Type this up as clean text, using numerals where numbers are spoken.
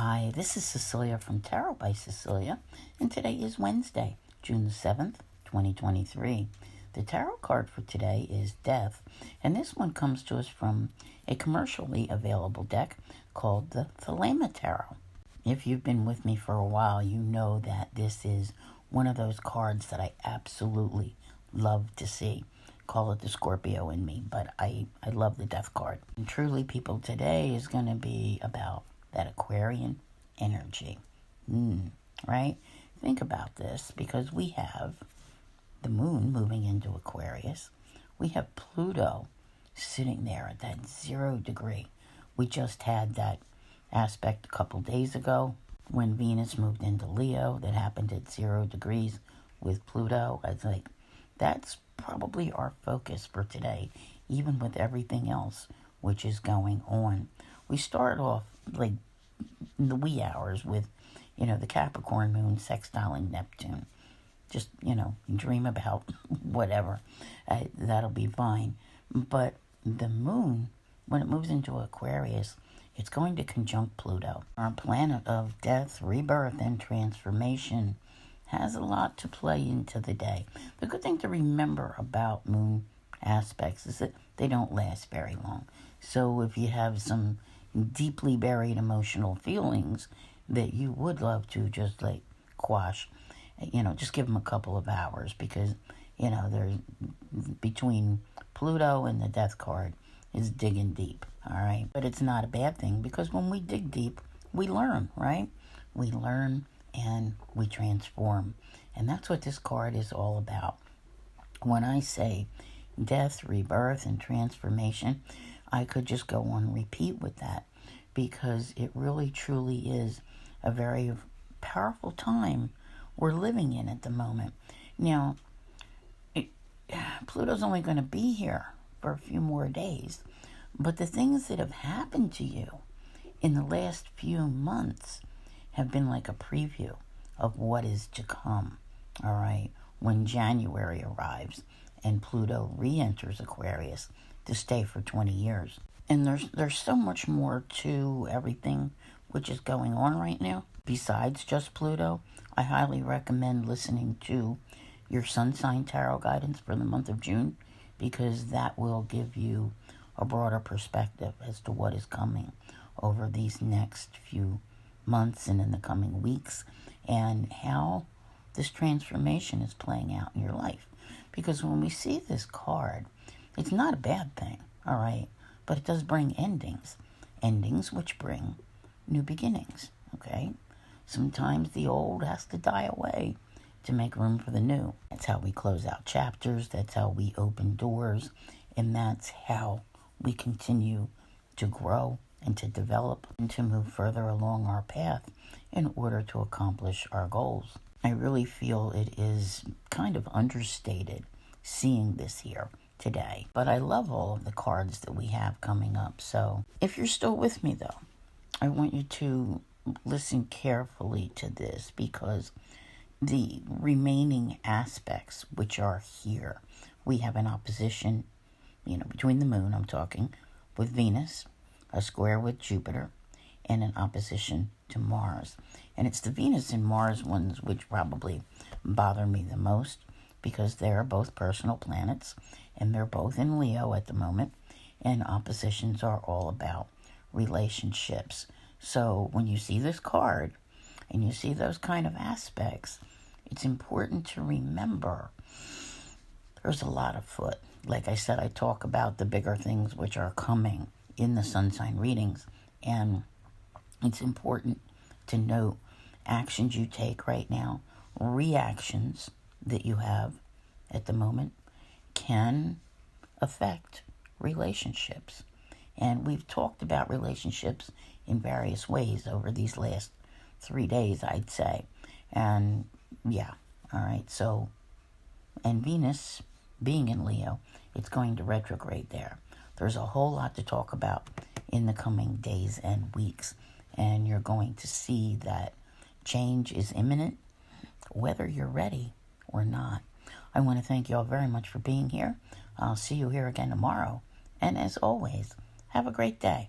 Hi, this is Cecilia from Tarot by Cecilia, and today is Wednesday, June the 7th, 2023. The tarot card for today is Death, and this one comes to us from a commercially available deck called the Thelema Tarot. If you've been with me for a while, you know that this is one of those cards that I absolutely love to see. Call it the Scorpio in me, but I love the Death card. And truly, people, today is going to be about that Aquarian energy. Right? Think about this, because we have the moon moving into Aquarius. We have Pluto sitting there at that 0 degree. We just had that aspect a couple days ago when Venus moved into Leo. That happened at 0 degrees with Pluto. I was like, that's probably our focus for today, even with everything else which is going on. We start off like in the wee hours with, the Capricorn moon sextiling Neptune. Just, dream about whatever. That'll be fine. But the moon, when it moves into Aquarius, it's going to conjunct Pluto. Our planet of death, rebirth, and transformation has a lot to play into the day. The good thing to remember about moon aspects is that they don't last very long. So if you have some deeply buried emotional feelings that you would love to just quash, just give them a couple of hours, because, there's between Pluto and the Death card is digging deep, all right? But it's not a bad thing, because when we dig deep, we learn, right? We learn and we transform. And that's what this card is all about. When I say death, rebirth, and transformation, I could just go on repeat with that, because it really truly is a very powerful time we're living in at the moment. Now, Pluto's only going to be here for a few more days, but the things that have happened to you in the last few months have been like a preview of what is to come, all right, when January arrives and Pluto re-enters Aquarius to stay for 20 years. And there's so much more to everything which is going on right now. Besides just Pluto, I highly recommend listening to your sun sign tarot guidance for the month of June, because that will give you a broader perspective as to what is coming over these next few months and in the coming weeks, and how this transformation is playing out in your life. Because when we see this card, it's not a bad thing, all right? But it does bring endings which bring new beginnings, okay? Sometimes the old has to die away to make room for the new. That's how we close out chapters, that's how we open doors, and that's how we continue to grow and to develop and to move further along our path in order to accomplish our goals. I really feel it is kind of understated seeing this here today, but I love all of the cards that we have coming up. So if you're still with me, though, I want you to listen carefully to this, because the remaining aspects which are here, we have an opposition, between the moon, I'm talking, with Venus, a square with Jupiter, and an opposition to Mars. And it's the Venus and Mars ones which probably bother me the most, because they're both personal planets, and they're both in Leo at the moment, and oppositions are all about relationships. So when you see this card, and you see those kind of aspects, it's important to remember there's a lot afoot. Like I said, I talk about the bigger things which are coming in the sun sign readings, and it's important to note actions you take right now, reactions that you have at the moment can affect relationships. And we've talked about relationships in various ways over these last 3 days, I'd say. And yeah, all right. So, and Venus being in Leo, it's going to retrograde there. There's a whole lot to talk about in the coming days and weeks. And you're going to see that change is imminent, whether you're ready or not. I want to thank you all very much for being here. I'll see you here again tomorrow. And as always, have a great day.